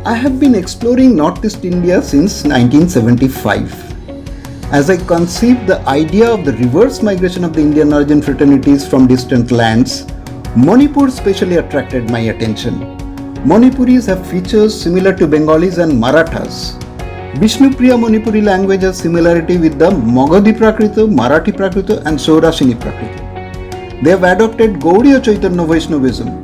I have been exploring Northeast India since 1975. As I conceived the idea of the reverse migration of the Indian origin fraternities from distant lands, Manipur specially attracted my attention. Manipuris have features similar to Bengalis and Marathas. Vishnupriya Manipuri language has similarity with the Magadhi Prakrita, Marathi Prakrita and Saurashini Prakrita. They have adopted Gaudiya Chaitanya Vaishnavism.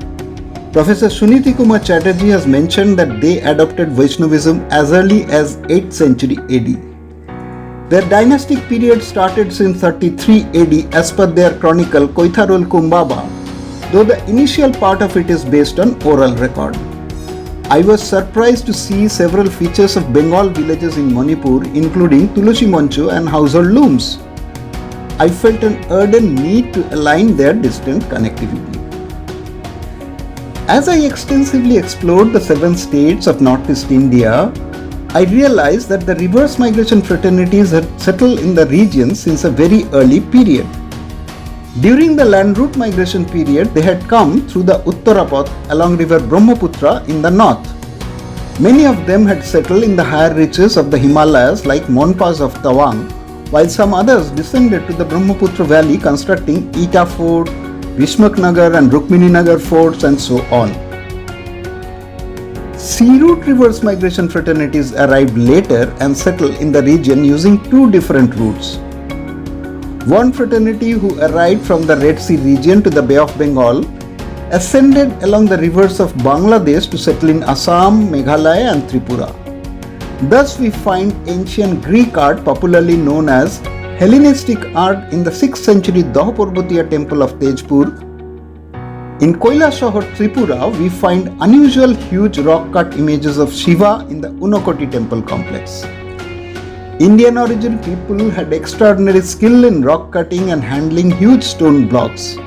Professor Suniti Kumar Chatterjee has mentioned that they adopted Vaishnavism as early as 8th century AD. Their dynastic period started since 33 AD as per their chronicle Koitharul Kumbaba, though the initial part of it is based on oral record. I was surprised to see several features of Bengal villages in Manipur, including Tulusi Mancho and household looms. I felt an urgent need to align their distant connectivity. As I extensively explored the 7 states of Northeast India, I realized that the reverse migration fraternities had settled in the region since a very early period. During the land route migration period, they had come through the Uttarapath along river Brahmaputra in the north. Many of them had settled in the higher reaches of the Himalayas like Monpas of Tawang, while some others descended to the Brahmaputra valley constructing Eta Fort, Bhishmaknagar and Rukmininagar forts and so on. Sea route reverse migration fraternities arrived later and settled in the region using 2 different routes. One fraternity who arrived from the Red Sea region to the Bay of Bengal ascended along the rivers of Bangladesh to settle in Assam, Meghalaya and Tripura. Thus we find ancient Greek art popularly known as Hellenistic art in the 6th century Dahaparvatiya temple of Tejpur. In Koilashahar, Tripura, we find unusual huge rock-cut images of Shiva in the Unakoti temple complex. Indian origin people had extraordinary skill in rock cutting and handling huge stone blocks.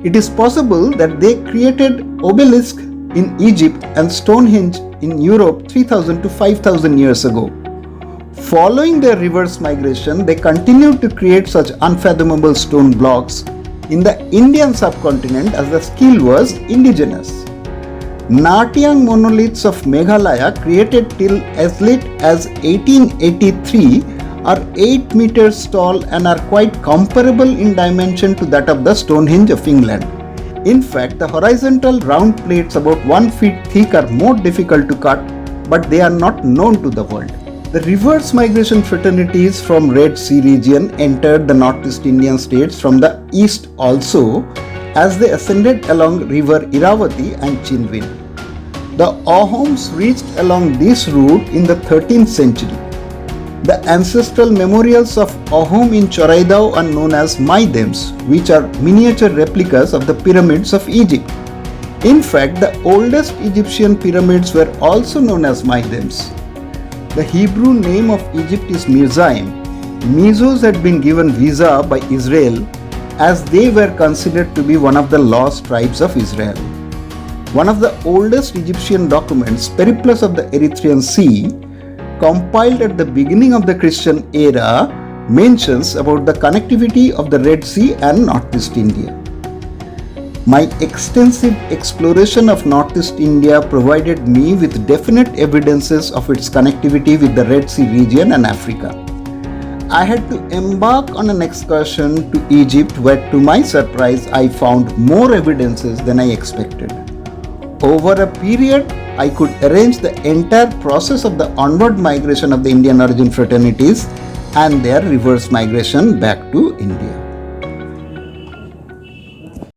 It is possible that they created obelisk in Egypt and Stonehenge in Europe 3000 to 5000 years ago. Following their reverse migration, they continued to create such unfathomable stone blocks in the Indian subcontinent as the skill was indigenous. Natyang monoliths of Meghalaya, created till as late as 1883, are 8 meters tall and are quite comparable in dimension to that of the Stonehenge of England. In fact, the horizontal round plates about 1 feet thick are more difficult to cut, but they are not known to the world. The reverse migration fraternities from Red Sea region entered the Northeast Indian states from the east also, as they ascended along river Iravati and Chinwin. The Ahoms reached along this route in the 13th century. The ancestral memorials of Ahom in Choraidao are known as Maidems, which are miniature replicas of the pyramids of Egypt. In fact, the oldest Egyptian pyramids were also known as Maidems. The Hebrew name of Egypt is Mirzaim. Mizos had been given visa by Israel as they were considered to be one of the lost tribes of Israel. One of the oldest Egyptian documents, Periplus of the Erythraean Sea, compiled at the beginning of the Christian era, mentions about the connectivity of the Red Sea and Northeast India. My extensive exploration of Northeast India provided me with definite evidences of its connectivity with the Red Sea region and Africa. I had to embark on an excursion to Egypt where, to my surprise, I found more evidences than I expected. Over a period, I could arrange the entire process of the onward migration of the Indian origin fraternities and their reverse migration back to India.